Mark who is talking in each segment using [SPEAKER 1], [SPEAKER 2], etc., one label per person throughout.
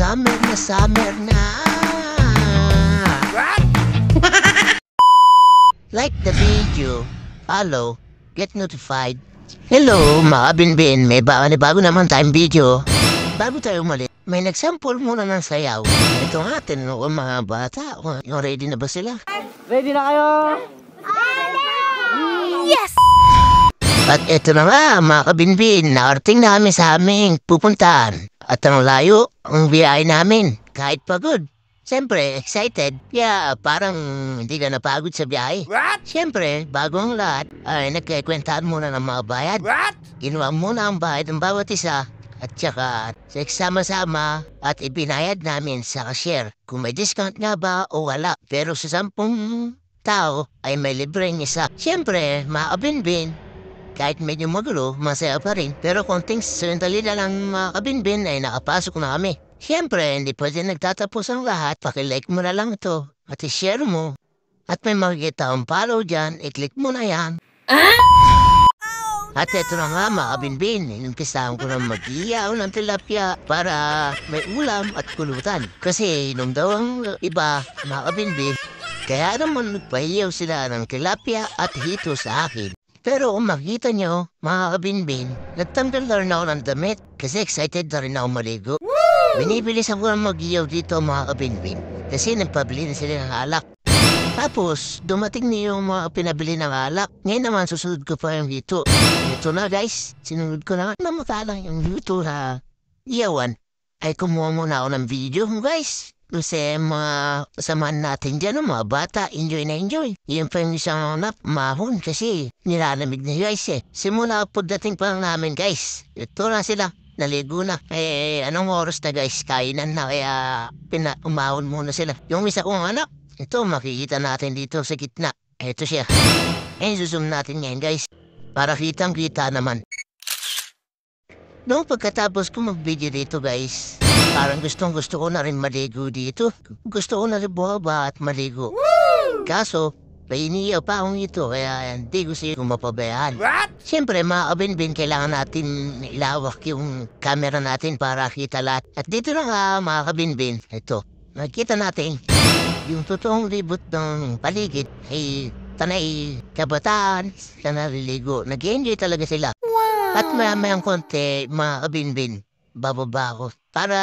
[SPEAKER 1] Summer na.
[SPEAKER 2] What?
[SPEAKER 1] Like the video, follow, get notified. Hello mga binbin, may bago naman tayong video. Bago tayo umalit, may nag-sample muna ng sayaw. Ito nga, tinanong ko mga bata, yung ready na ba sila?
[SPEAKER 3] Ready na kayo?
[SPEAKER 2] Yes!
[SPEAKER 1] At ito na nga mga kabinbin, nakarating namin sa aming pupuntahan. At ang layo, ang biyahe namin, kahit pagod. Siyempre, excited. Kaya parang hindi ka napagod sa biyahe.
[SPEAKER 2] What?
[SPEAKER 1] Siyempre, bago ang lahat, ay nagkikwentaan muna ng mga bayad.
[SPEAKER 2] What?
[SPEAKER 1] Ginawa muna ang bayad ng bawat isa. At saka, sama-sama at ibinayad namin sa cashier kung may discount nga ba o wala. Pero sa 10 tao ay may libreng isa. Siyempre, mga kabinbin, kahit medyo magulo, masaya pa rin. Pero konting sandali na lang mga kabinbin ay nakapasok na kami. Siyempre, hindi pwede nagtatapos ang lahat. Pakilike mo na lang ito at i-share mo. At may makikita ang follow dyan, i-click mo na yan. At eto na nga mga kabinbin, inumpisahan ko na mag-iyaw ng tilapia para may ulam at kulutan. Kasi nung daw ang iba, mga kabinbin, kaya naman nagpahiyaw sila ng tilapia at hito sa akin. Pero kung makita nyo, mga kabinbin, nagtanggal na rin ako ng damit kasi excited na rin ako maligo. Binibilis ako ng mag-iyaw dito mga kabinbin kasi nagpabili na sila ng alak. Tapos, dumating na yung mga pinabili ng alak. Ngayon naman, susunod ko pa yung hito. Ito na guys, sinunod ko na. Namatalang yung hito na iyawan. Ay kumuha muna ako ng video guys. Kasi mga kasamahan natin dyan, mga bata, enjoy na enjoy. Yung pa yung isang mahon kasi nilalamig na guys eh. Simula po dating pa lang namin guys. Ito na sila. Naligo na. Anong oras na guys? Kainan na kaya umahon muna sila. Yung isa kong anak, ito makikita natin dito sa gitna. Ito siya. Suzoom natin ngayon guys. Para kitang-kita naman. Noong pagkatapos ko mag-video dito guys, parang gusto ko na rin maligo dito. Gusto ko na rin buhaba at maligo. Kaso, painiyaw pa akong ito kaya hindi ko siya mapabayaan.
[SPEAKER 2] What?
[SPEAKER 1] Siyempre mga kabinbin, kailangan natin ilawak yung camera natin para kita lahat. At dito na nga mga kabinbin, ito, nakikita natin yung totoong libot ng paligid ay tanay kabataan sa naliligo. Nag-enjoy talaga sila. Wow. At mamayang konti mga kabinbin, bababa ako para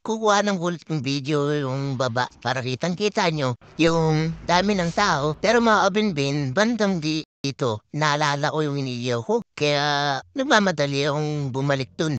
[SPEAKER 1] kukuha ng kulit ng video yung baba para kitang-kita nyo yung dami ng tao. Pero mga kabinbin, bandang dito, naalala ko yung iniyaw ko. Kaya nagmamadali akong bumalik dun.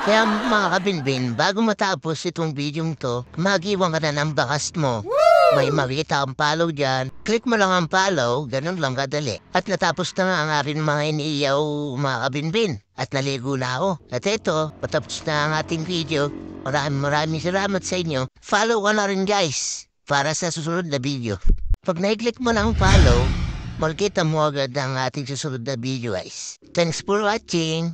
[SPEAKER 1] Kaya mga kabinbin, bago matapos itong video to, mag-iwan ka na ng bakas mo. May makita ang follow dyan. Click mo lang ang follow, ganun lang kadali. At natapos na nga ang aking mga iniiyaw mga kabinbin. At naligo na ako. At ito, patapos na ang ating video. Maraming salamat sa inyo. Follow ka na rin guys, para sa susunod na video. Pag na-click mo lang follow, makikita mo agad ang ating susunod na video guys. Thanks for watching.